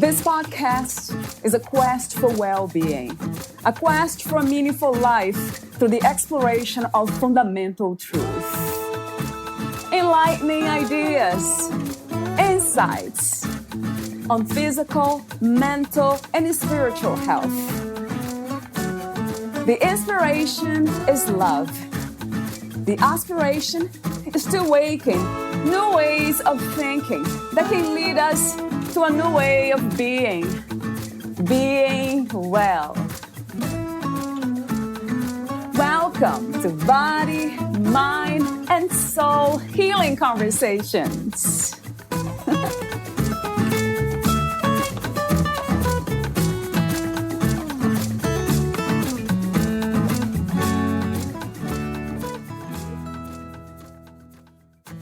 This podcast is a quest for well-being, a quest for a meaningful life through the exploration of fundamental truth. Enlightening ideas, insights on physical, mental, and spiritual health. The inspiration is love. The aspiration is to awaken new ways of thinking that can lead us to a new way of being well. Welcome to Body, Mind, and Soul Healing Conversations.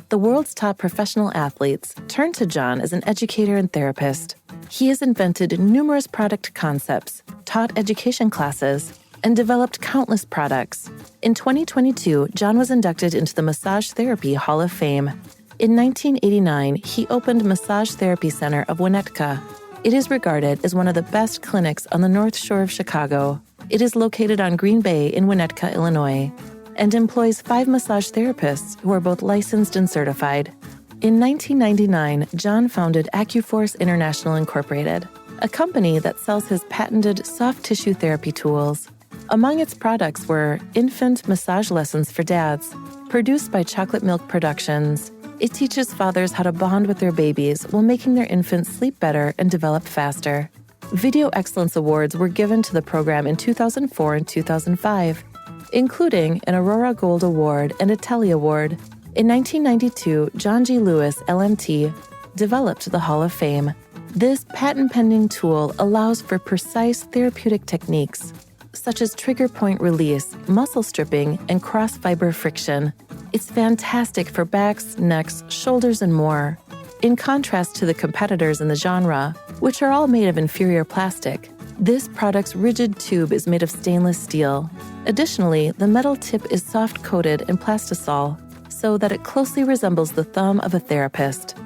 The world's top professional athletes turn to John as an educator and therapist. He has invented numerous product concepts, taught education classes, and developed countless products. In 2022, John was inducted into the Massage Therapy Hall of Fame. In 1989, he opened Massage Therapy Center of Winnetka. It is regarded as one of the best clinics on the North Shore of Chicago. It is located on Green Bay in Winnetka, Illinois, and employs 5 massage therapists who are both licensed and certified. In 1999, John founded Acuforce International Incorporated, a company that sells his patented soft tissue therapy tools. Among its products were infant massage lessons for dads, produced by Chocolate Milk Productions. It teaches fathers how to bond with their babies while making their infants sleep better and develop faster. Video Excellence Awards were given to the program in 2004 and 2005, including an Aurora Gold Award and a Telly Award. In 1992, John G. Lewis, LMT, developed the Hall of Fame. This patent-pending tool allows for precise therapeutic techniques, such as trigger point release, muscle stripping, and cross-fiber friction. It's fantastic for backs, necks, shoulders, and more. In contrast to the competitors in the genre, which are all made of inferior plastic, this product's rigid tube is made of stainless steel. Additionally, the metal tip is soft-coated in plastisol so that it closely resembles the thumb of a therapist.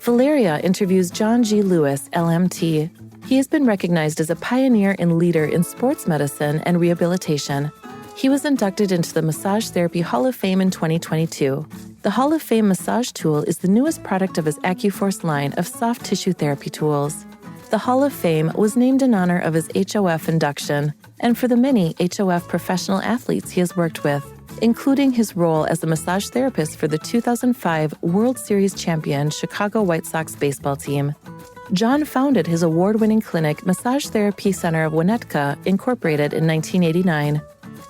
Valeria interviews John G. Lewis, LMT. He has been recognized as a pioneer and leader in sports medicine and rehabilitation. He was inducted into the Massage Therapy Hall of Fame in 2022. The Hall of Fame massage tool is the newest product of his Acuforce line of soft tissue therapy tools. The Hall of Fame was named in honor of his HOF induction and for the many HOF professional athletes he has worked with, including his role as a massage therapist for the 2005 World Series champion Chicago White Sox baseball team. John founded his award-winning clinic Massage Therapy Center of Winnetka, Incorporated, in 1989.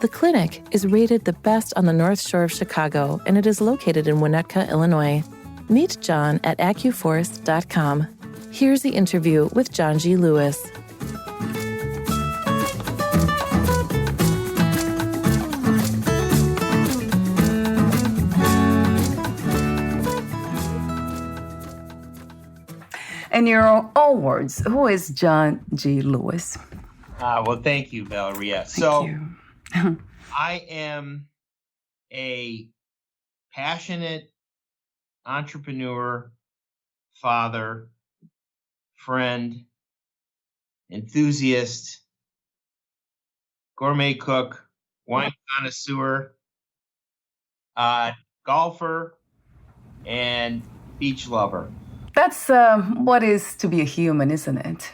The clinic is rated the best on the North Shore of Chicago, and it is located in Winnetka, Illinois. Meet John at acuforce.com. Here's the interview with John G. Lewis. In your own words, who is John G. Lewis? Well, thank you, Valeria. Thank you. I am a passionate entrepreneur, father, friend, enthusiast, gourmet cook, wine connoisseur, golfer, and beach lover. That's what is to be a human, isn't it?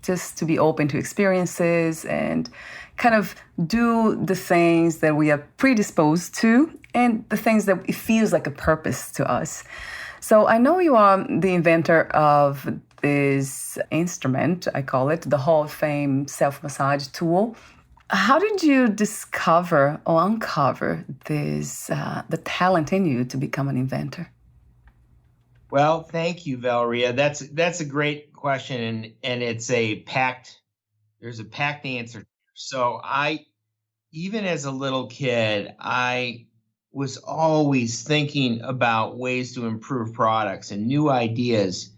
Just to be open to experiences and kind of do the things that we are predisposed to and the things that it feels like a purpose to us. So I know you are the inventor of this instrument, I call it, the Hall of Fame self-massage tool. How did you discover or uncover this, the talent in you to become an inventor? Well, thank you, Valeria. That's a great question, and it's there's a packed answer. So even as a little kid, I was always thinking about ways to improve products and new ideas.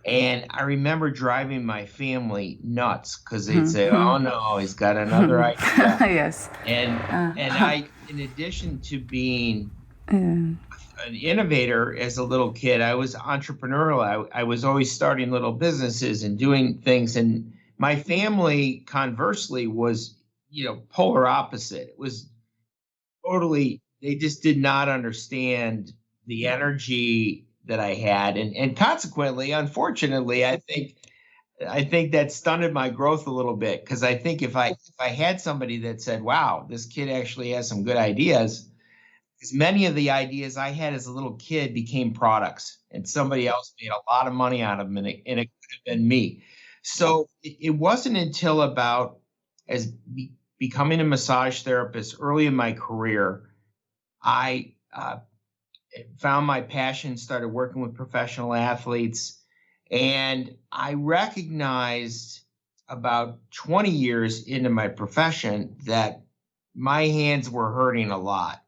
And I remember driving my family nuts because they'd say, "Oh no, he's got another idea." Yes. And I, in addition to being Yeah. an innovator as a little kid. I was entrepreneurial. I was always starting little businesses and doing things. And my family, conversely, was, polar opposite. It was totally, they just did not understand the energy that I had. And consequently, unfortunately, I think that stunted my growth a little bit, because I think if I had somebody that said, wow, this kid actually has some good ideas, because many of the ideas I had as a little kid became products, and somebody else made a lot of money out of them, and it could have been me. So it wasn't until about becoming a massage therapist early in my career, I found my passion, started working with professional athletes, and I recognized about 20 years into my profession that my hands were hurting a lot.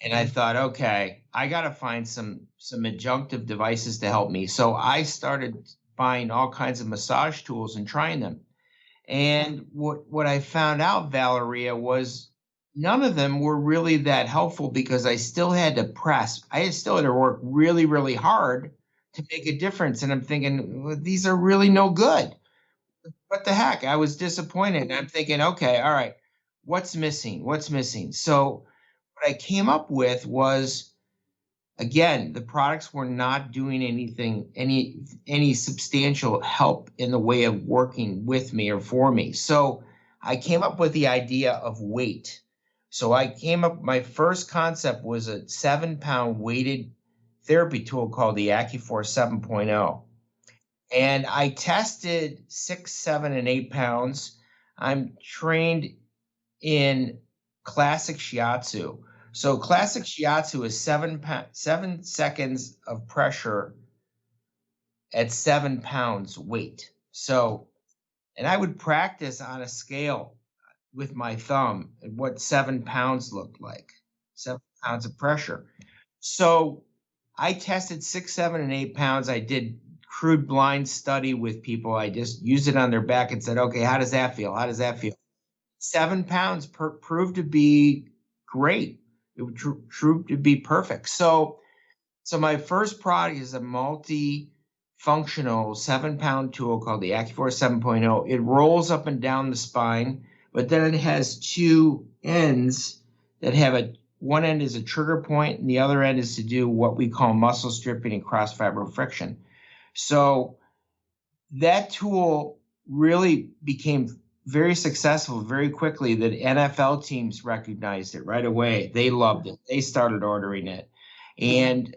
And I thought, okay, I got to find some adjunctive devices to help me. So I started buying all kinds of massage tools and trying them. And what I found out, Valeria, was none of them were really that helpful, because I still had to press. I still had to work really, really hard to make a difference. And I'm thinking, well, these are really no good. What the heck? I was disappointed. And I'm thinking, okay, all right, what's missing? What's missing? So what I came up with was, again, the products were not doing any substantial help in the way of working with me or for me. So I came up with the idea of weight. So my first concept was a 7-pound weighted therapy tool called the Acupressure 7.0. And I tested 6, 7, and 8 pounds. I'm trained in classic shiatsu. So classic shiatsu is 7 seconds of pressure at 7 pounds weight. So, and I would practice on a scale with my thumb and what 7 pounds looked like, 7 pounds of pressure. So I tested 6, 7, and 8 pounds. I did crude blind study with people. I just used it on their back and said, okay, how does that feel? How does that feel? 7 pounds proved to be great. It would proved to be perfect. So my first product is a multi-functional 7-pound tool called the Acupressure 7.0. It rolls up and down the spine, but then it has two ends that have one end is a trigger point, and the other end is to do what we call muscle stripping and cross fiber friction. So that tool really became very successful very quickly. The NFL teams recognized it right away. They loved it. They started ordering it. And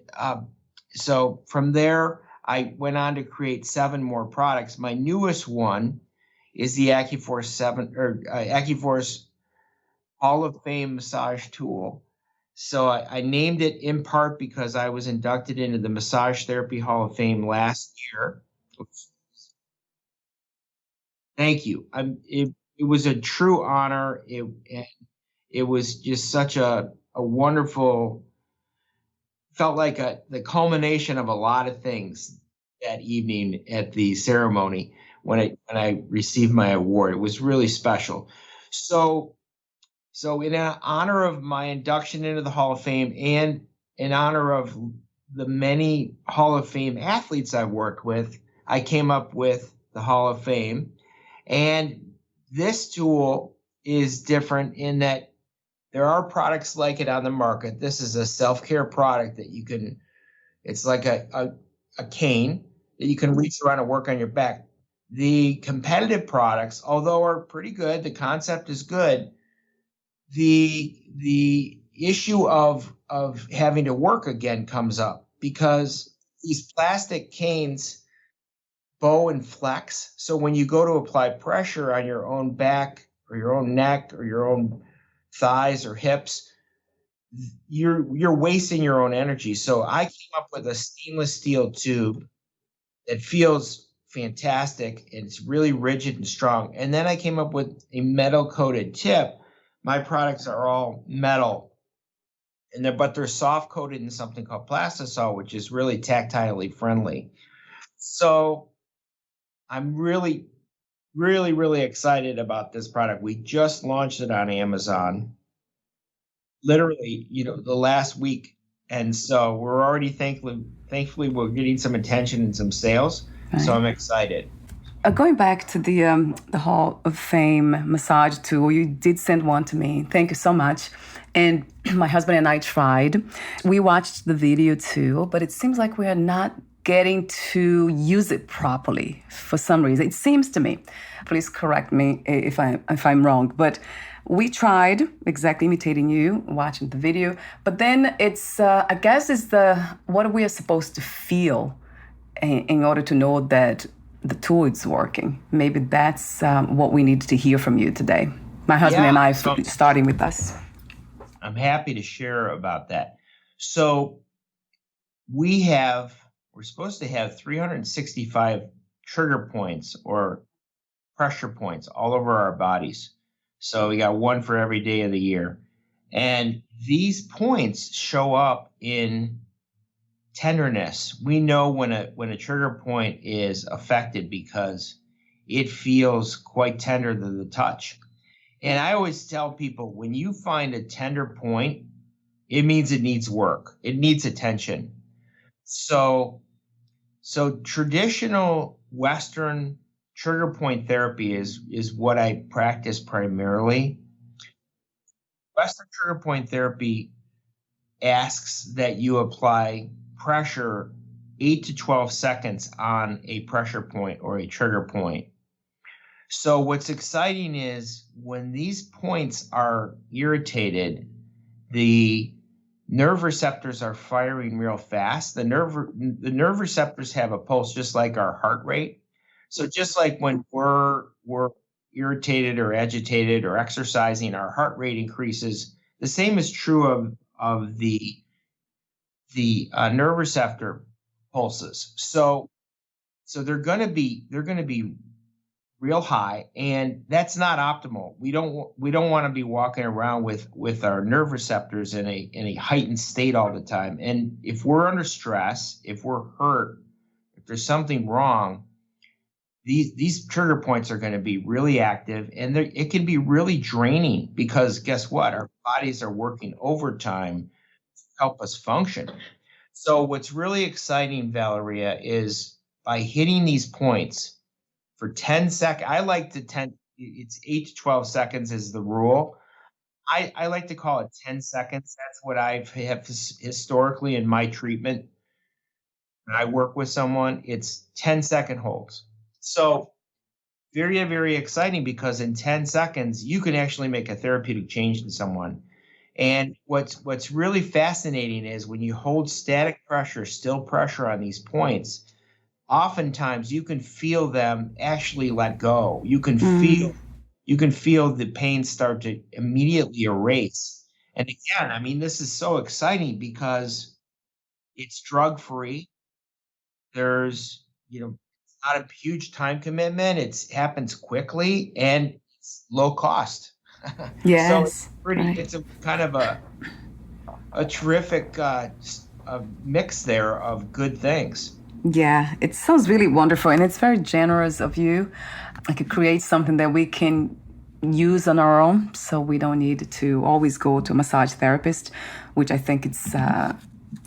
so from there, I went on to create 7 more products. My newest one is the Acuforce Hall of Fame massage tool. So I named it in part because I was inducted into the Massage Therapy Hall of Fame last year. Thank you. It was a true honor. It was just such a wonderful, felt like the culmination of a lot of things that evening at the ceremony when I received my award. It was really special. So in honor of my induction into the Hall of Fame, and in honor of the many Hall of Fame athletes I've worked with, I came up with the Hall of Fame. And this tool is different in that there are products like it on the market. This is a self-care product that it's like a cane that you can reach around and work on your back. The competitive products, although are pretty good, the concept is good, the issue of having to work again comes up, because these plastic canes bow and flex. So when you go to apply pressure on your own back or your own neck or your own thighs or hips, you're wasting your own energy. So I came up with a stainless steel tube that feels fantastic, and it's really rigid and strong. And then I came up with a metal coated tip. My products are all metal, but they're soft coated in something called plastisol, which is really tactilely friendly. So I'm really, really, really excited about this product. We just launched it on Amazon. Literally, the last week. And so we're already thankfully we're getting some attention and some sales. Right. So I'm excited. Going back to the Hall of Fame massage tool, you did send one to me. Thank you so much. And my husband and I tried. We watched the video too, but it seems like we are not getting to use it properly for some reason. It seems to me. Please correct me if I'm wrong, but we tried exactly imitating you, watching the video. But then it's I guess it's what we are supposed to feel in order to know that the tool is working. Maybe that's what we needed to hear from you today. My husband and I, starting with us. I'm happy to share about that. So we're supposed to have 365 trigger points or pressure points all over our bodies. So we got one for every day of the year. And these points show up in tenderness. We know when a trigger point is affected because it feels quite tender to the touch. And I always tell people, when you find a tender point, it means it needs work. It needs attention. So traditional Western trigger point therapy is what I practice primarily. Western trigger point therapy asks that you apply pressure 8 to 12 seconds on a pressure point or a trigger point. So what's exciting is when these points are irritated, the nerve receptors are firing real fast. The nerve receptors have a pulse just like our heart rate. So just like when we're irritated or agitated or exercising, our heart rate increases. The same is true of the nerve receptor pulses. So they're going to be real high, and that's not optimal. We don't want to be walking around with our nerve receptors in a heightened state all the time. And if we're under stress, if we're hurt, if there's something wrong, these trigger points are going to be really active, and it can be really draining because guess what? Our bodies are working overtime to help us function. So what's really exciting, Valeria, is by hitting these points for 10 seconds, it's 8 to 12 seconds is the rule. I like to call it 10 seconds. That's what I have historically in my treatment. When I work with someone, it's 10-second holds. So very, very exciting because in 10 seconds, you can actually make a therapeutic change in someone. And what's really fascinating is when you hold static pressure, still pressure on these points, oftentimes you can feel them actually let go. You can feel the pain start to immediately erase. And again, I mean, this is so exciting because it's drug-free. There's, it's not a huge time commitment. It happens quickly and it's low cost. Yes. So it's right. It's a kind of a terrific mix there of good things. Yeah, it sounds really wonderful, and it's very generous of you. I could create something that we can use on our own, so we don't need to always go to a massage therapist, which I think it's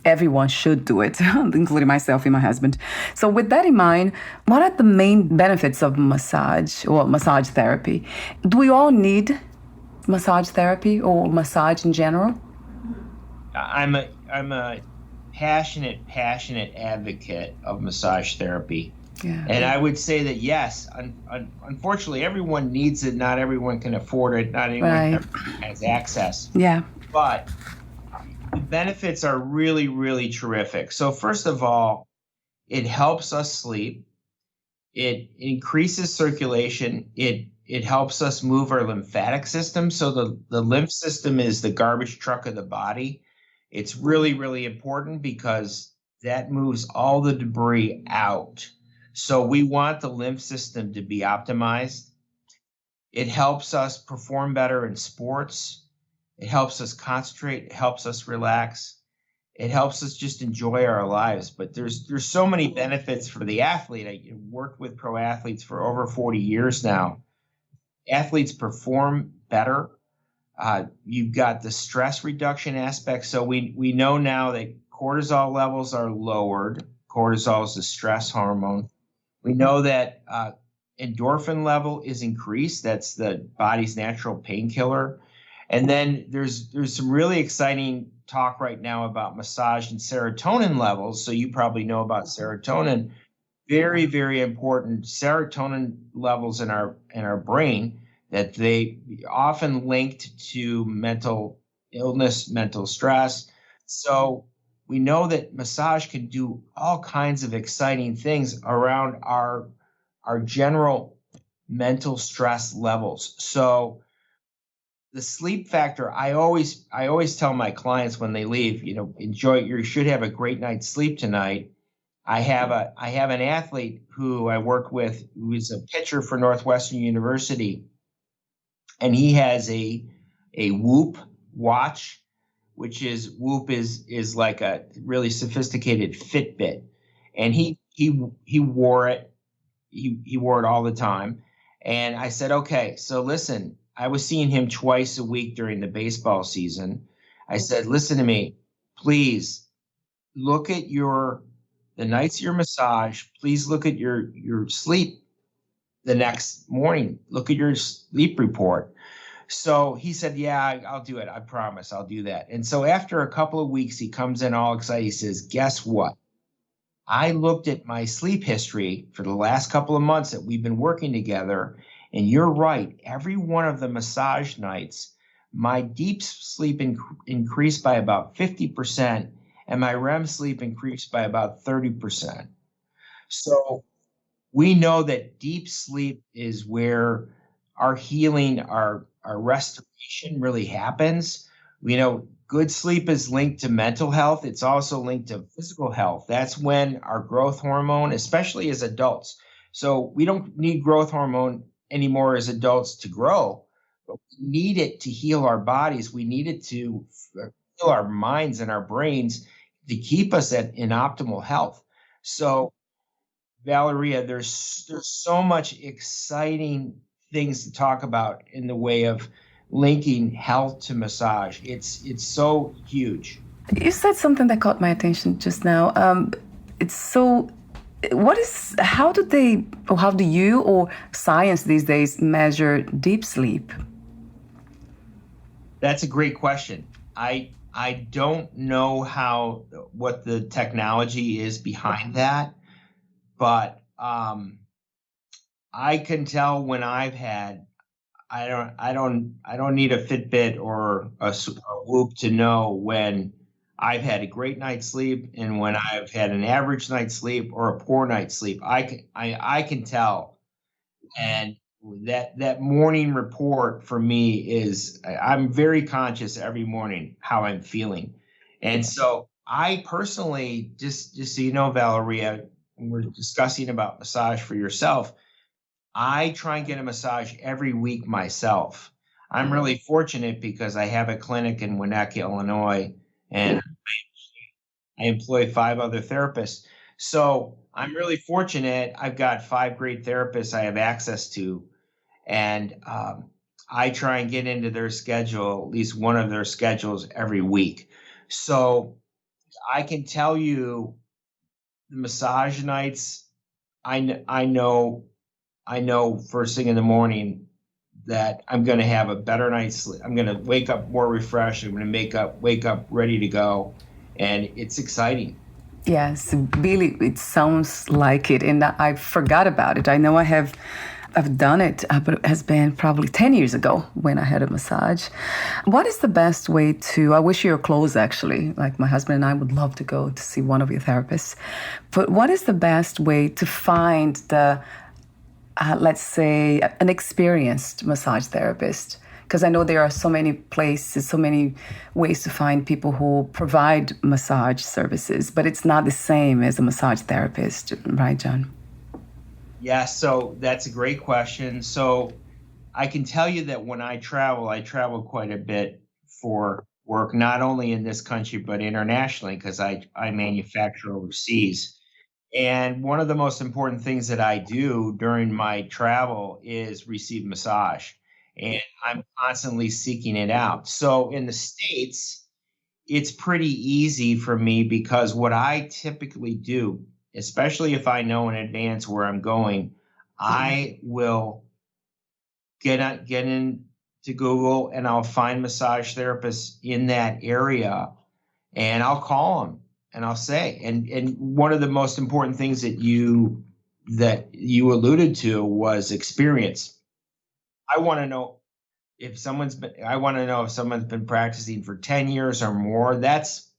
everyone should do it, including myself and my husband. So with that in mind, what are the main benefits of massage or massage therapy? Do we all need massage therapy or massage in general? I'm a passionate advocate of massage therapy. Yeah. And I would say that, yes, unfortunately, everyone needs it. Not everyone can afford it. Not everyone has access. Yeah. But the benefits are really, really terrific. So first of all, it helps us sleep. It increases circulation. It helps us move our lymphatic system. So the lymph system is the garbage truck of the body. It's really, really important because that moves all the debris out. So we want the lymph system to be optimized. It helps us perform better in sports. It helps us concentrate. It helps us relax. It helps us just enjoy our lives. But there's so many benefits for the athlete. I worked with pro athletes for over 40 years now. Athletes perform better. You've got the stress reduction aspect. So we know now that cortisol levels are lowered. Cortisol is the stress hormone. We know that endorphin level is increased. That's the body's natural painkiller. And then there's some really exciting talk right now about massage and serotonin levels. So you probably know about serotonin. Very, very important serotonin levels in our brain, that they often linked to mental illness, mental stress. So we know that massage can do all kinds of exciting things around our general mental stress levels. So the sleep factor, I always tell my clients when they leave, enjoy, you should have a great night's sleep tonight. I have an athlete who I work with who is a pitcher for Northwestern University, and he has a Whoop watch, which is Whoop is like a really sophisticated Fitbit, and he wore it. He wore it all the time. And I said, okay, so listen, I was seeing him twice a week during the baseball season. I said, listen to me, please look at the nights of your massage. Please look at your sleep the next morning. Look at your sleep report. So he said, yeah, I'll do it. I promise I'll do that. And so after a couple of weeks, he comes in all excited. He says, guess what? I looked at my sleep history for the last couple of months that we've been working together. And you're right. Every one of the massage nights, my deep sleep increased by about 50%, and my REM sleep increased by about 30%. So we know that deep sleep is where our healing, our restoration really happens. We know good sleep is linked to mental health. It's also linked to physical health. That's when our growth hormone, especially as adults. So we don't need growth hormone anymore as adults to grow, but we need it to heal our bodies. We need it to heal our minds and our brains to keep us in optimal health. So Valeria, there's so much exciting things to talk about in the way of linking health to massage. It's so huge. You said something that caught my attention just now. It's so. How do you or science these days measure deep sleep? That's a great question. I don't know what the technology is behind that, but I can tell when I've had. I don't need a Fitbit or a Whoop to know when I've had a great night's sleep and when I've had an average night's sleep or a poor night's sleep. I can tell, and that morning report for me is I'm very conscious every morning how I'm feeling, and so I personally just so you know, Valeria, when we're discussing about massage for yourself, I try and get a massage every week myself. I'm really fortunate because I have a clinic in Winnetka, Illinois, and I employ 5 other therapists. So I'm really fortunate. I've got 5 great therapists I have access to, and I try and get into their schedule, at least one of their schedules every week. So I can tell you the massage nights, I know first thing in the morning that I'm going to have a better night's sleep. I'm going to wake up more refreshed. I'm going to wake up ready to go. And it's exciting. Yes, Billy, it sounds like it. And I forgot about it. I know I've done it, but it has been probably 10 years ago when I had a massage. What is the best way I wish you were close, actually. Like my husband and I would love to go to see one of your therapists. But what is the best way to find let's say, an experienced massage therapist? Because I know there are so many places, so many ways to find people who provide massage services, but it's not the same as a massage therapist, right, John? Yeah, so that's a great question. So I can tell you that when I travel quite a bit for work, not only in this country, but internationally, because I manufacture overseas. And one of the most important things that I do during my travel is receive massage. and I'm constantly seeking it out. So in the States, it's pretty easy for me because what I typically do, especially if I know in advance where I'm going, I will get in to Google and I'll find massage therapists in that area and I'll call them and I'll say, and one of the most important things that you alluded to was experience. I want to know I want to know if someone's been practicing for 10 years or more. That's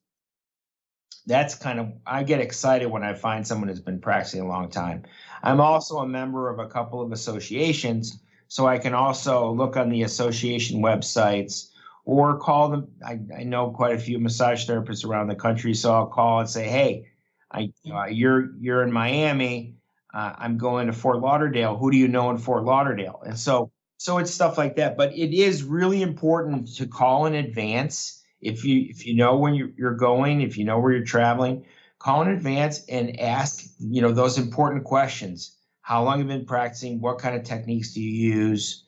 kind of, I get excited when I find someone who's been practicing a long time. I'm also a member of a couple of associations, so I can also look on the association websites or call them. I know quite a few massage therapists around the country, so I'll call and say, hey, you're in Miami. I'm going to Fort Lauderdale. Who do you know in Fort Lauderdale? And so it's stuff like that. But it is really important to call in advance. If you know when you're going, if you know where you're traveling, call in advance and ask, those important questions. How long have you been practicing? What kind of techniques do you use?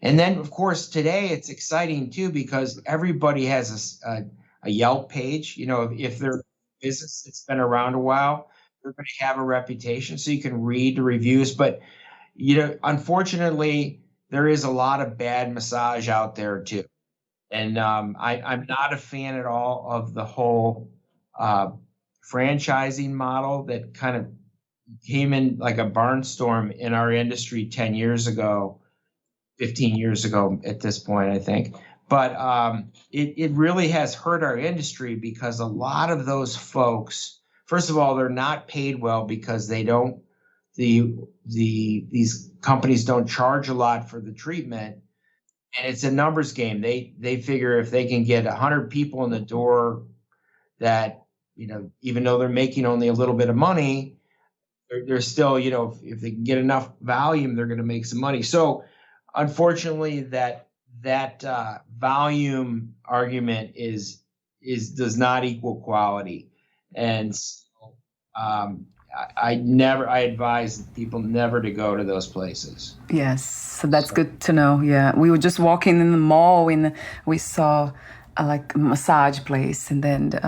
And then, of course, today it's exciting too because everybody has a Yelp page. If they're a business that's been around a while, they're going to have a reputation, so you can read the reviews. But unfortunately, there is a lot of bad massage out there too. And I'm not a fan at all of the whole franchising model that kind of came in like a barnstorm in our industry 10 years ago, 15 years ago at this point, I think. But it really has hurt our industry because a lot of those folks, first of all, they're not paid well because they don't, these companies don't charge a lot for the treatment. And it's a numbers game. They figure if they can get 100 people in the door that, even though they're making only a little bit of money, they're still, if they can get enough volume, they're going to make some money. So unfortunately that volume argument does not equal quality. And so, I advise people never to go to those places. Yes, so that's good to know. Yeah, we were just walking in the mall and we saw like a massage place, and then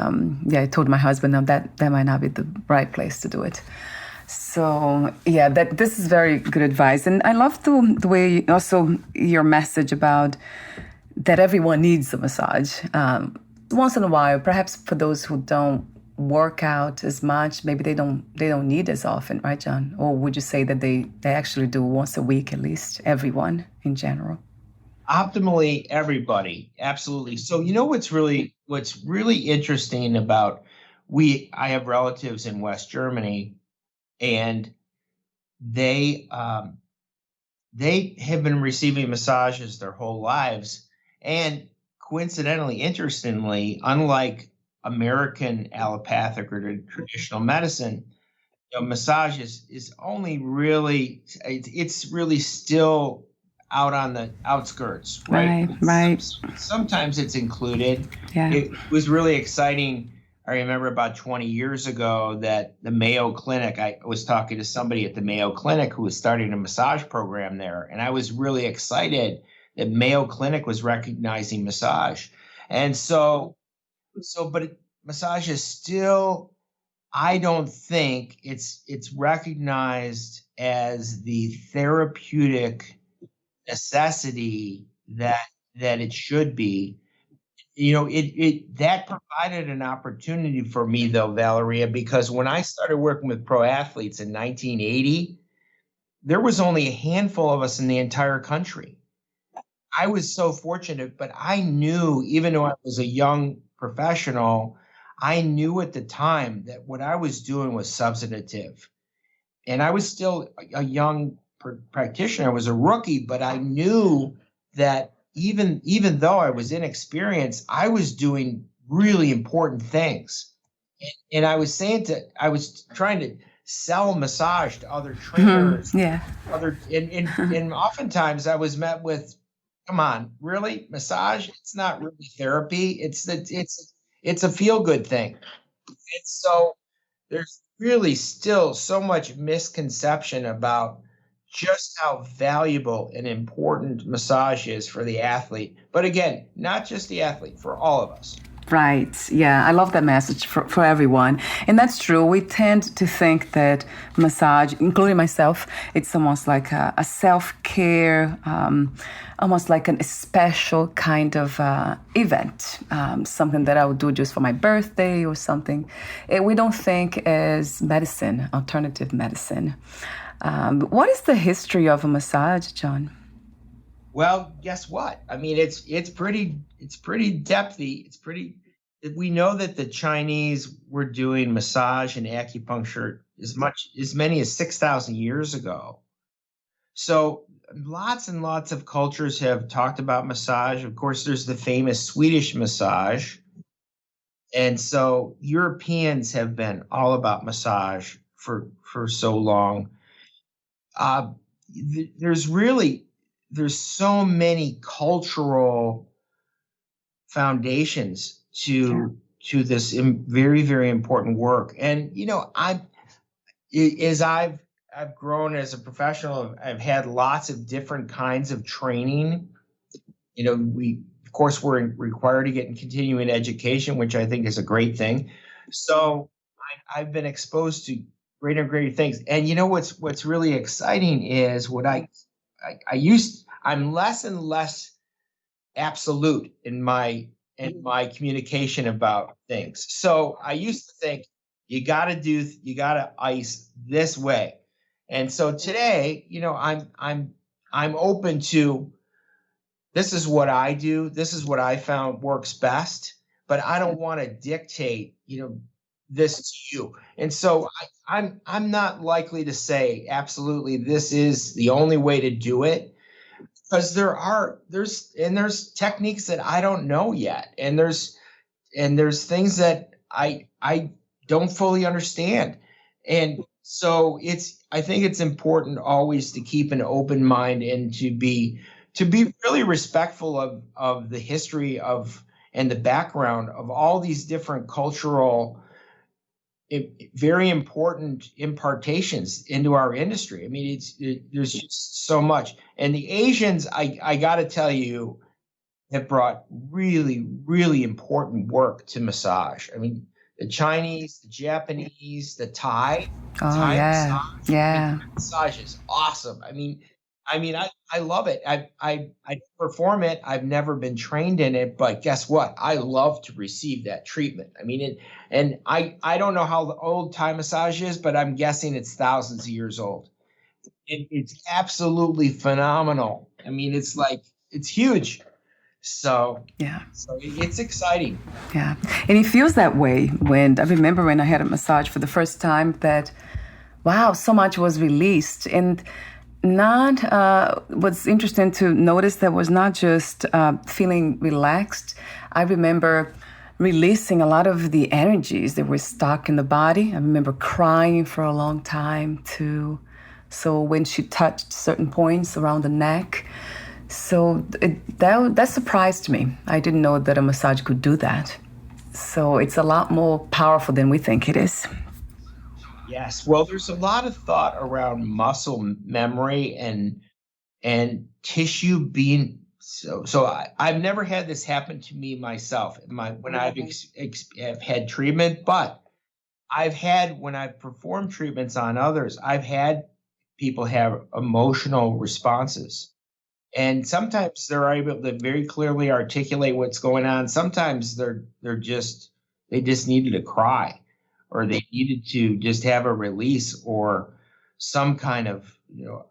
I told my husband, no, that might not be the right place to do it. So yeah, this is very good advice, and I love the way also your message about that everyone needs a massage once in a while. Perhaps for those who don't work out as much, maybe they don't need as often, right, John? Or would you say that they actually do once a week at least? Everyone in general? Optimally, everybody, absolutely. So what's really interesting about I have relatives in West Germany, and they have been receiving massages their whole lives, and coincidentally, interestingly, unlike American allopathic or traditional medicine, massage is only really, it's really still out on the outskirts, right? Right. Sometimes it's included. Yeah. It was really exciting. I remember about 20 years ago that the Mayo Clinic, I was talking to somebody at the Mayo Clinic who was starting a massage program there. And I was really excited that Mayo Clinic was recognizing massage. And but massage is still, I don't think it's recognized as the therapeutic necessity that it should be. That provided an opportunity for me though, Valeria, because when I started working with pro athletes in 1980, there was only a handful of us in the entire country. I was so fortunate, but I knew, even though I was a young professional, I knew at the time that what I was doing was substantive. And I was still a young practitioner. I was a rookie, but I knew that even though I was inexperienced, I was doing really important things. And I was trying to sell massage to other trainers. Yeah. And oftentimes I was met with, come on, really? Massage? It's not really therapy. It's a feel-good thing. And so there's really still so much misconception about just how valuable and important massage is for the athlete. But again, not just the athlete, for all of us. Right. Yeah, I love that message for everyone. And that's true. We tend to think that massage, including myself, it's almost like a self-care, almost like a special kind of event, something that I would do just for my birthday or something. We don't think as medicine, alternative medicine. What is the history of a massage, John? Well, guess what? I mean, it's pretty depthy. We know that the Chinese were doing massage and acupuncture as many as 6,000 years ago. So lots and lots of cultures have talked about massage. Of course, there's the famous Swedish massage. And so Europeans have been all about massage for so long. There's so many cultural foundations to this very, very important work. And as I've grown as a professional, I've had lots of different kinds of training. Of course, we're required to get in continuing education, which I think is a great thing. So I've been exposed to greater and greater things. And what's really exciting is I'm less and less absolute in my communication about things. So I used to think you got to ice this way. And so today, I'm open to, this is what I do. This is what I found works best, but I don't want to dictate, this to you. And so I'm not likely to say absolutely this is the only way to do it, because there's techniques that I don't know yet, and there's things that I don't fully understand. And so I think it's important always to keep an open mind and to be really respectful of the history and the background of all these different cultural, very important impartations into our industry. I mean, there's just so much. And the Asians, I got to tell you, have brought really, really important work to massage. I mean, the Chinese, the Japanese, the Thai. Oh, Thai yeah. massage. Yeah. Massage is awesome. I mean, I love it. I perform it. I've never been trained in it, but guess what? I love to receive that treatment. I mean, and I don't know how old Thai massage is, but I'm guessing it's thousands of years old. It's absolutely phenomenal. I mean, it's huge. So yeah, it's exciting. Yeah, and it feels that way when I remember when I had a massage for the first time that, wow, so much was released. And what's interesting to notice that was not just feeling relaxed. I remember releasing a lot of the energies that were stuck in the body. I remember crying for a long time too. So when she touched certain points around the neck, so that surprised me. I didn't know that a massage could do that. So it's a lot more powerful than we think it is. Yes. Well, there's a lot of thought around muscle memory and tissue being so. I've never had this happen to me myself when I've had treatment, but when I've performed treatments on others, I've had people have emotional responses. And sometimes they're able to very clearly articulate what's going on. Sometimes they just needed to cry, or they needed to just have a release or some kind of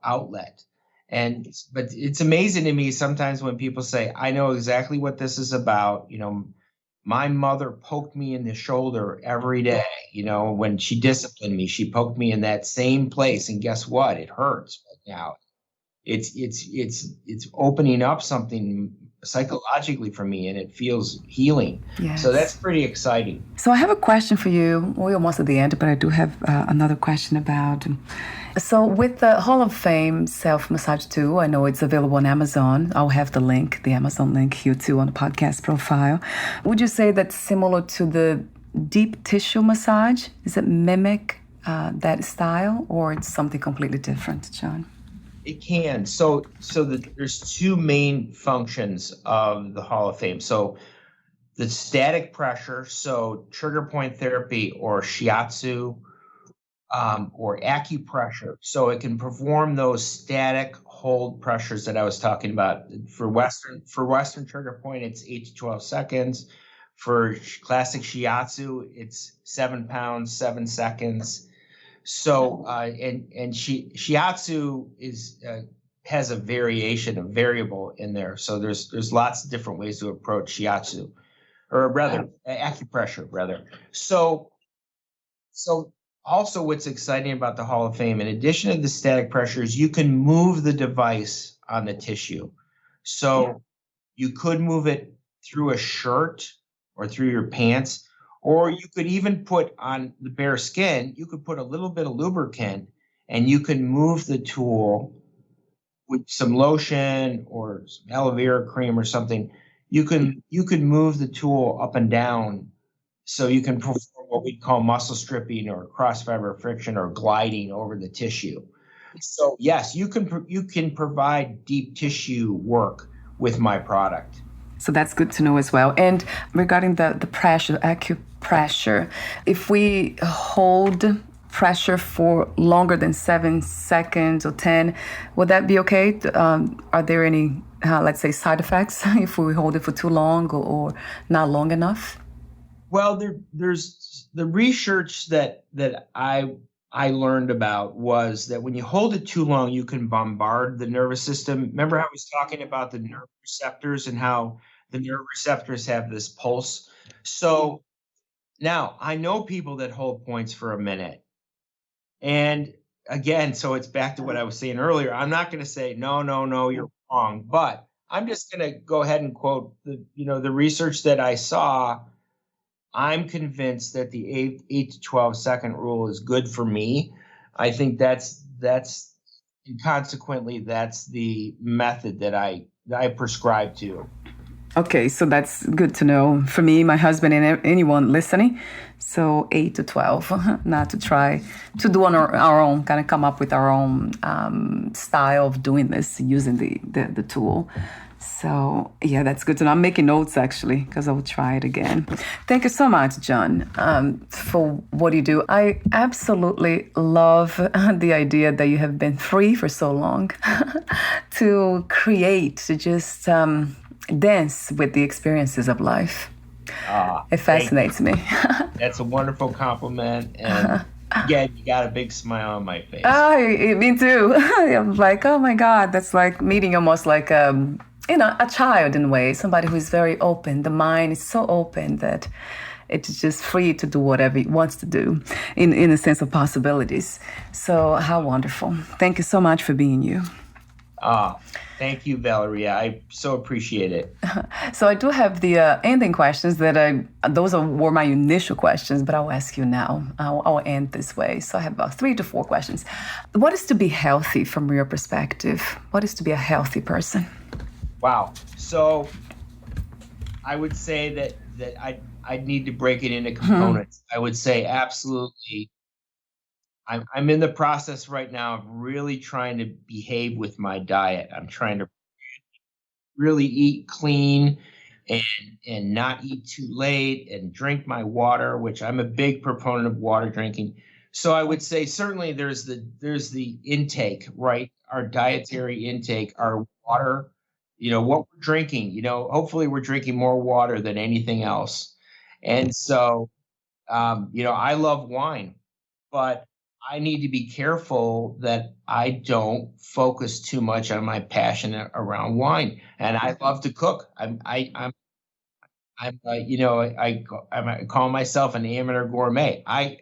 outlet. But it's amazing to me sometimes when people say, I know exactly what this is about. My mother poked me in the shoulder every day. When she disciplined me, she poked me in that same place. And guess what? It hurts right now. It's opening up something psychologically for me, and it feels healing. Yes. So that's pretty exciting. So I have a question for you. We're almost at the end, but I do have another question about. So with the Hall of Fame Self Massage 2, I know it's available on Amazon. I'll have the Amazon link here too on the podcast profile. Would you say that's similar to the deep tissue massage? Is it mimic that style, or it's something completely different, John? It can. There's two main functions of the Hall of Fame. So the static pressure, so trigger point therapy or shiatsu, or acupressure. So it can perform those static hold pressures that I was talking about. For Western trigger point, it's 8 to 12 seconds. For classic shiatsu, it's 7 pounds, 7 seconds. So shiatsu has a variable in there. So there's lots of different ways to approach shiatsu, or rather acupressure rather. So also what's exciting about the Hall of Fame, in addition to the static pressures, you can move the device on the tissue. So you could move it through a shirt or through your pants, or you could even put on the bare skin, you could put a little bit of lubricant and you can move the tool with some lotion or some aloe vera cream or something. You can move the tool up and down, so you can perform what we call muscle stripping or cross fiber friction or gliding over the tissue. So yes, you can provide deep tissue work with my product. So that's good to know as well. And regarding the pressure, acupressure, if we hold pressure for longer than 7 seconds or 10, would that be okay? Are there any, let's say, side effects if we hold it for too long or not long enough? Well, there's the research that I learned about was that when you hold it too long, you can bombard the nervous system. Remember how I was talking about the nerve receptors and how the nerve receptors have this pulse? So now I know people that hold points for a minute. And again, so it's back to what I was saying earlier. I'm not going to say, no, you're wrong. But I'm just going to go ahead and quote the research that I saw. I'm convinced that the 8 to 12 second rule is good for me. I think that's and consequently that's the method that I prescribe to. Okay, so that's good to know for me, my husband, and anyone listening. So 8 to 12, not to try to do on our own, kind of come up with our own style of doing this using the tool. So yeah, that's good to know. I'm making notes actually because I will try it again. Thank you so much, John, for what you do. I absolutely love the idea that you have been free for so long to create, to just dance with the experiences of life. It fascinates me. That's a wonderful compliment. And again, you got a big smile on my face. Me too. I'm like, oh my God, that's like meeting almost like a child in a way, somebody who is very open. The mind is so open that it's just free to do whatever it wants to do in a sense of possibilities. So how wonderful. Thank you so much for being you. Thank you, Valeria. I so appreciate it. So I do have the ending questions those were my initial questions, but I'll ask you now. I'll end this way. So I have about 3 to 4 questions. What is to be healthy from your perspective? What is to be a healthy person? Wow. So I would say that I'd need to break it into components. I would say absolutely. I'm in the process right now of really trying to behave with my diet. I'm trying to really eat clean and not eat too late and drink my water, which I'm a big proponent of water drinking. So I would say certainly there's the intake, right? Our dietary intake, our water, what we're drinking, hopefully we're drinking more water than anything else. And so, I love wine, but I need to be careful that I don't focus too much on my passion around wine. And I love to cook. I call myself an amateur gourmet. I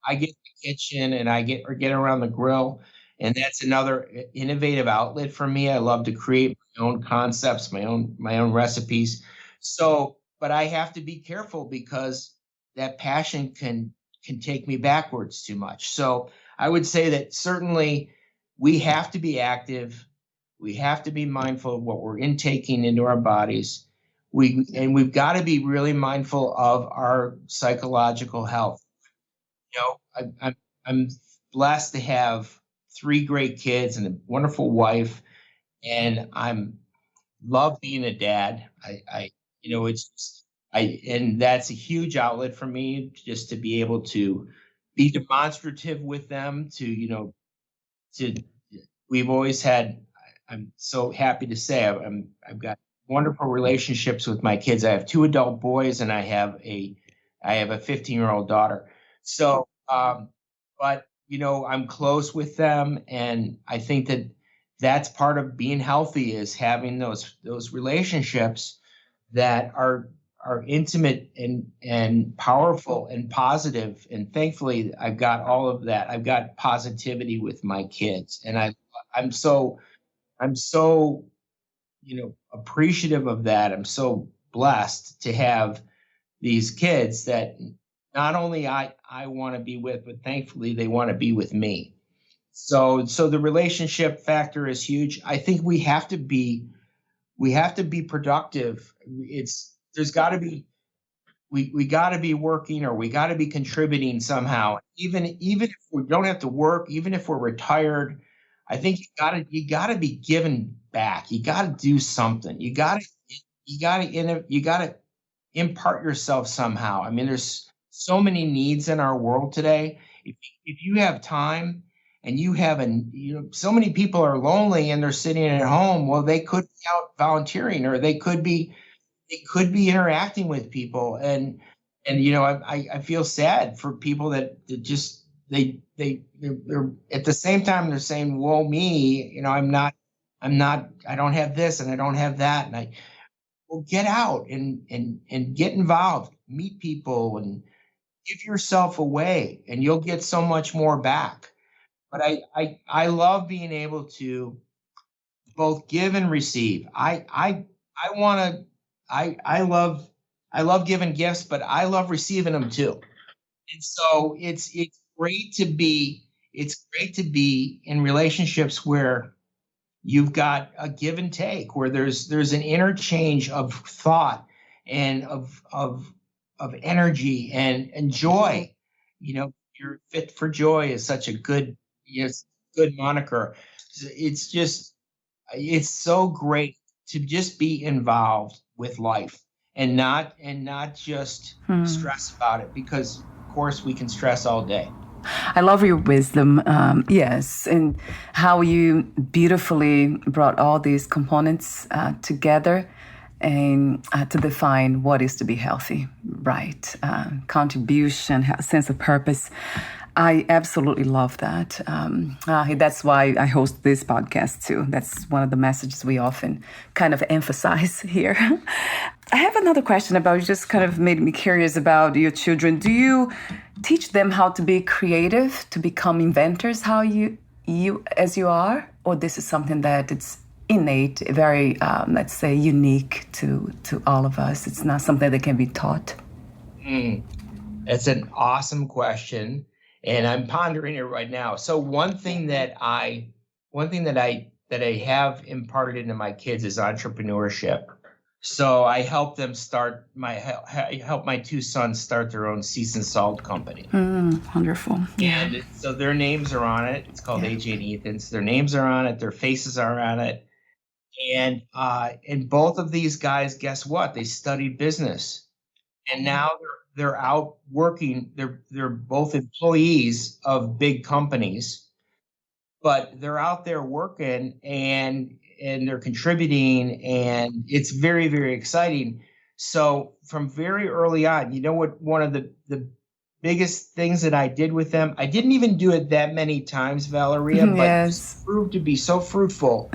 get in the kitchen and I get around the grill, and that's another innovative outlet for me. I love to create my own concepts, my own recipes. So, but I have to be careful because that passion can take me backwards too much. So I would say that certainly we have to be active. We have to be mindful of what we're intaking into our bodies. We've got to be really mindful of our psychological health. I'm blessed to have 3 great kids and a wonderful wife, and I'm love being a dad. And that's a huge outlet for me, just to be able to be demonstrative with them, to we've always had, I'm so happy to say I've got wonderful relationships with my kids. I have 2 adult boys and I have a 15-year-old daughter. So, but I'm close with them, and I think that that's part of being healthy, is having those relationships that are intimate and powerful and positive. And thankfully, I've got all of that. I've got positivity with my kids, and I'm so appreciative of that. I'm so blessed to have these kids that not only I want to be with, but thankfully they want to be with me. So the relationship factor is huge. I think we have to be productive. There's got to be we got to be working, or we got to be contributing somehow. Even if we don't have to work, even if we're retired, I think you gotta be giving back. You got to do something. You got to impart yourself somehow. I mean, there's so many needs in our world today. If you have time, and you have so many people are lonely and they're sitting at home. Well, they could be out volunteering, or they could be interacting with people. And I feel sad for people that just they're at the same time they're saying, "Well, me, I don't have this and I don't have that." And get out and get involved, meet people, and give yourself away, and you'll get so much more back. But I love being able to both give and receive. I love giving gifts, but I love receiving them too. And so it's great to be in relationships where you've got a give and take, where there's an interchange of thought and of energy and joy. You're fit for joy is such a good moniker. It's so great to just be involved with life, and not just stress about it, because of course we can stress all day. I love your wisdom, yes, and how you beautifully brought all these components together and to define what is to be healthy, right? Contribution, sense of purpose. I absolutely love that. That's why I host this podcast too. That's one of the messages we often kind of emphasize here. I have another question about, you just kind of made me curious about your children. Do you teach them how to be creative, to become inventors, how you as you are? Or this is something that it's innate, very, let's say, unique to all of us? It's not something that can be taught? That's an awesome question, and I'm pondering it right now. So one thing that I have imparted into my kids is entrepreneurship. So I help them help my 2 sons start their own seasoned salt company. Wonderful. Yeah. And so their names are on it. It's called AJ and Ethan. So their names are on it. Their faces are on it. And both of these guys, guess what? They studied business, and now they're out working. They're both employees of big companies, but they're out there working and they're contributing, and it's very, very exciting. So from very early on, what one of the biggest things that I did with them, I didn't even do it that many times, Valeria, but Yes. it proved to be so fruitful.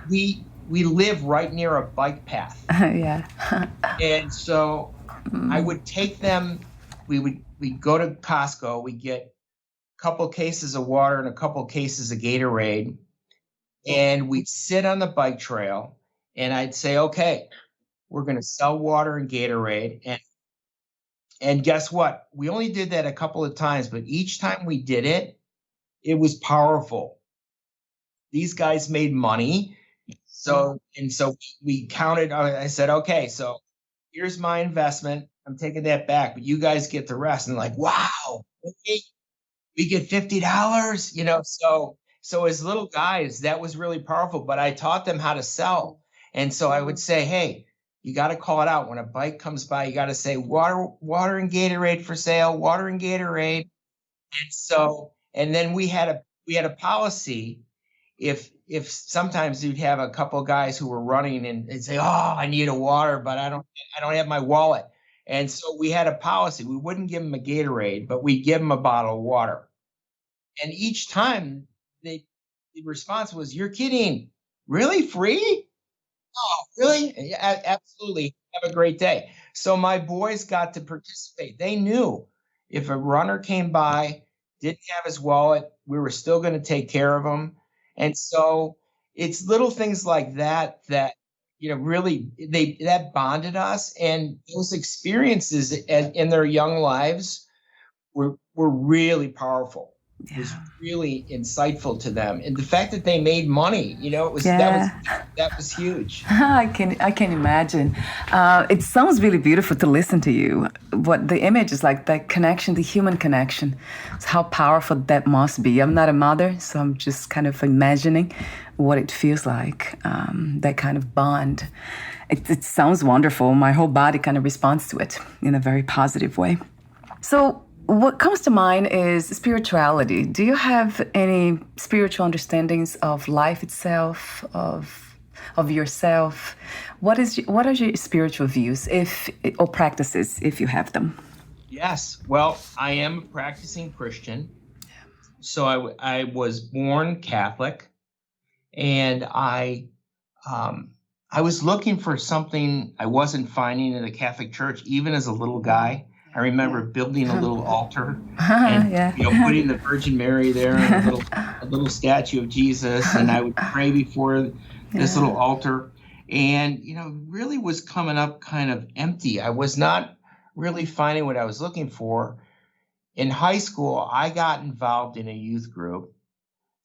We live right near a bike path. Yeah. And so I would take them, we'd go to Costco, we'd get a couple cases of water and a couple cases of Gatorade, and we'd sit on the bike trail, and I'd say, okay, we're going to sell water and Gatorade. And guess what? We only did that a couple of times, but each time we did it, it was powerful. These guys made money. So we counted. I said, okay, so here's my investment. I'm taking that back, but you guys get the rest. And like, wow, okay, we get $50, so as little guys, that was really powerful, but I taught them how to sell. And so I would say, hey, you got to call it out. When a bike comes by, you got to say water and Gatorade for sale, water and Gatorade. And then we had a policy. If sometimes you'd have a couple of guys who were running and they'd say, oh, I need a water, but I don't have my wallet. And so we had a policy. We wouldn't give them a Gatorade, but we'd give them a bottle of water. And each time the response was, you're kidding. Really? Free? Oh, really? Yeah, absolutely. Have a great day. So my boys got to participate. They knew if a runner came by, didn't have his wallet, we were still going to take care of him. And so it's little things like that really that bonded us. And those experiences in their young lives were really powerful. It was really insightful to them, and the fact that they made money, that was huge. I can imagine. It sounds really beautiful to listen to you. What the image is like, that connection, the human connection, how powerful that must be. I'm not a mother, so I'm just kind of imagining what it feels like, that kind of bond. It sounds wonderful. My whole body kind of responds to it in a very positive way. So what comes to mind is spirituality. Do you have any spiritual understandings of life itself, of yourself? What are your spiritual views, or practices, if you have them? Yes. Well, I am a practicing Christian. So I was born Catholic, and I was looking for something I wasn't finding in the Catholic Church, even as a little guy. I remember building a little altar and putting the Virgin Mary there and a little statue of Jesus, and I would pray before this little altar, and really was coming up kind of empty. I was not really finding what I was looking for. In high school, I got involved in a youth group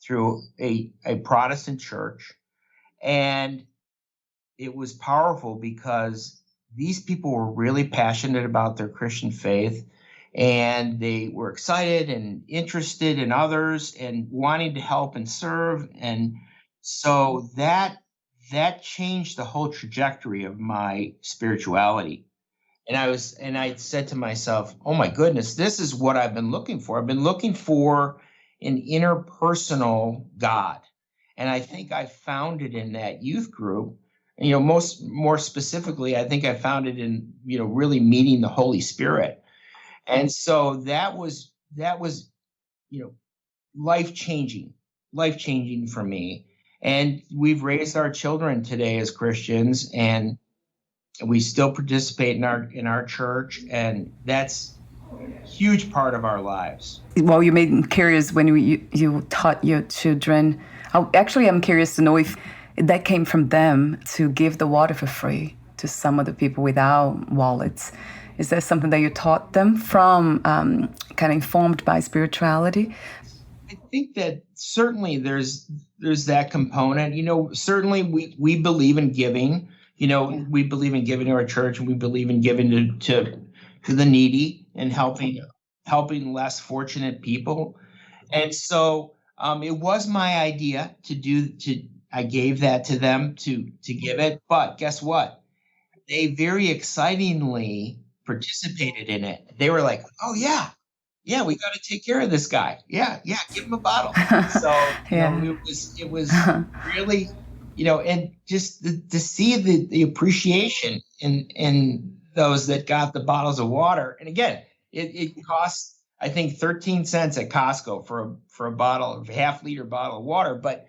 through a Protestant church, and it was powerful because these people were really passionate about their Christian faith, and they were excited and interested in others and wanting to help and serve. And so that changed the whole trajectory of my spirituality. And I said to myself, oh my goodness, this is what I've been looking for. I've been looking for an interpersonal God. And I think I found it in that youth group. More specifically, I think I found it in, really meeting the Holy Spirit. And so that was, life-changing for me. And we've raised our children today as Christians, and we still participate in our church, and that's a huge part of our lives. Well, you made me curious when you taught your children. I'm curious to know if that came from them to give the water for free to some of the people without wallets. Is that something that you taught them from, kind of informed by spirituality? I think that certainly there's that component. Certainly we believe in giving. We believe in giving to our church, and we believe in giving to the needy and helping less fortunate people. And so it was my idea I gave that to them to give it. But guess what? They very excitingly participated in it. They were like, oh, yeah, we got to take care of this guy. Yeah, give him a bottle. So it was really, and just to see the appreciation in those that got the bottles of water. And again, it costs, I think, 13 cents at Costco for a bottle, a half-liter bottle of water. But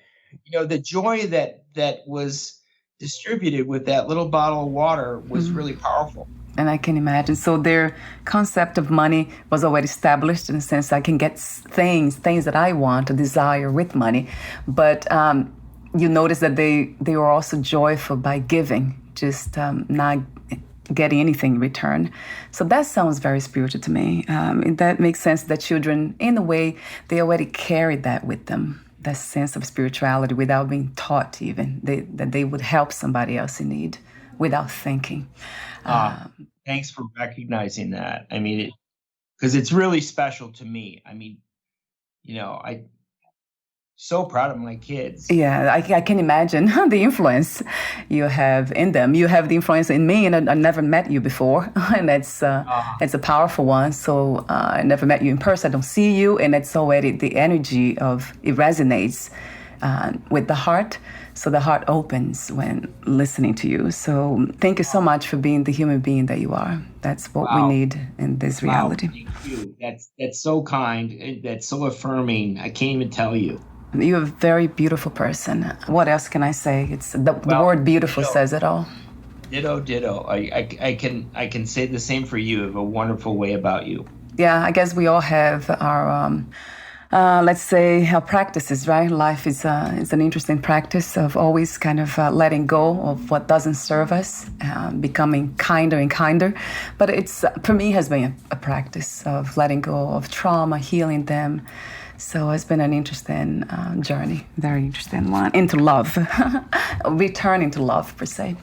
the joy that was distributed with that little bottle of water was really powerful. And I can imagine. So their concept of money was already established in the sense I can get things that I want or desire with money. But you notice that they were also joyful by giving, just not getting anything in return. So that sounds very spiritual to me. That makes sense that children, in a way, they already carried that with them. That sense of spirituality without being taught even, that they would help somebody else in need without thinking. Thanks for recognizing that. I mean, because it's really special to me. I mean, I so proud of my kids. Yeah, I can imagine the influence you have in them. You have the influence in me, and I never met you before, and it's a powerful one. So I never met you in person. I don't see you, and it's already the energy of it resonates with the heart. So the heart opens when listening to you. So thank you so much for being the human being that you are. That's what we need in this reality. Thank you. That's so kind. That's so affirming. I can't even tell you. You're a very beautiful person. What else can I say? It's the word beautiful says it all. Ditto. I can say the same for you. You have a wonderful way about you. Yeah, I guess we all have our, let's say, our practices, right? Life is an interesting practice of always kind of letting go of what doesn't serve us, becoming kinder and kinder. But it's, for me, has been a practice of letting go of trauma, healing them. So it's been an interesting journey, very interesting one, into love, returning to love, per se.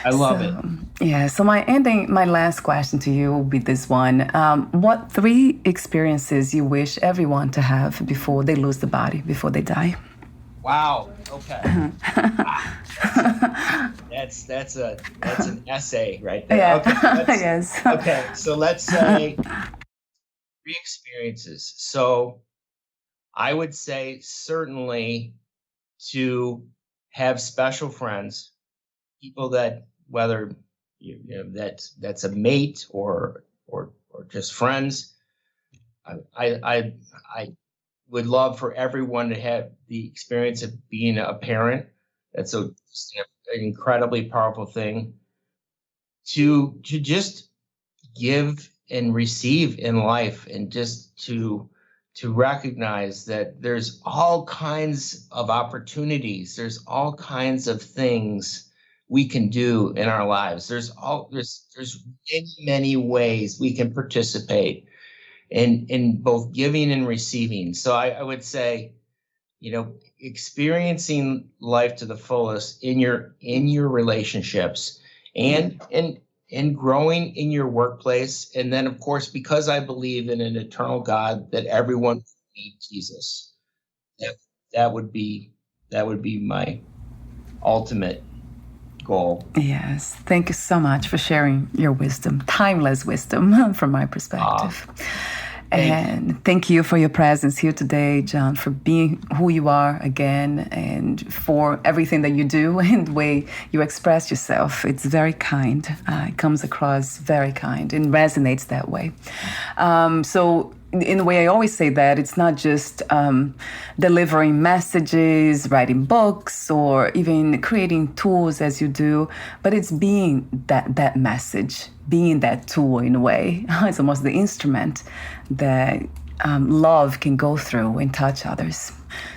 I love it. Yeah, so my last question to you will be this one. What 3 experiences you wish everyone to have before they lose the body, before they die? Wow, okay. That's an essay right there. Yeah. Okay, Yes. Okay, so let's say 3 experiences. So I would say certainly to have special friends, people that, whether that's a mate or just friends. I would love for everyone to have the experience of being a parent. That's an incredibly powerful thing. To just give and receive in life, and just to recognize that there's all kinds of opportunities. There's all kinds of things we can do in our lives. There's many ways we can participate in both giving and receiving. So I would say, experiencing life to the fullest in your relationships, and growing in your workplace. And then, of course, because I believe in an eternal God, that everyone needs Jesus. That would be my ultimate goal. Yes. Thank you so much for sharing your wisdom, timeless wisdom from my perspective. And thank you for your presence here today, John, for being who you are again, and for everything that you do and the way you express yourself. It's very kind. It comes across very kind and resonates that way. So in a way, I always say that it's not just delivering messages, writing books, or even creating tools as you do, but it's being that message, being that tool in a way. It's almost the instrument that love can go through and touch others.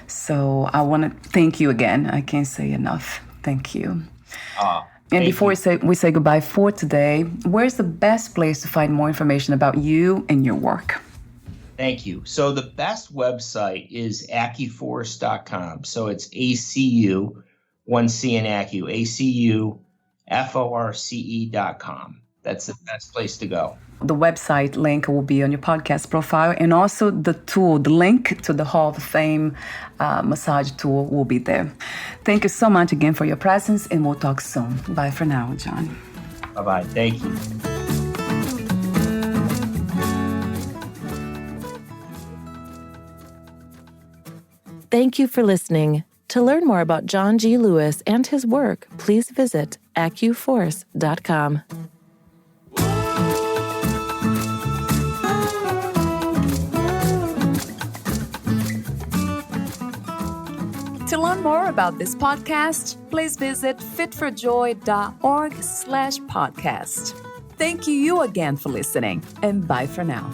So I want to thank you again. I can't say enough. Thank you. And before we say goodbye for today, where's the best place to find more information about you and your work? Thank you. So the best website is acuforce.com. So it's ACU, 1C in Acu, ACUFORCE.com. That's the best place to go. The website link will be on your podcast profile, and also the link to the Hall of Fame massage tool will be there. Thank you so much again for your presence, and we'll talk soon. Bye for now, John. Bye-bye. Thank you. Thank you for listening. To learn more about John G. Lewis and his work, please visit acuforce.com. To learn more about this podcast, please visit fitforjoy.org/podcast. Thank you again for listening, and bye for now.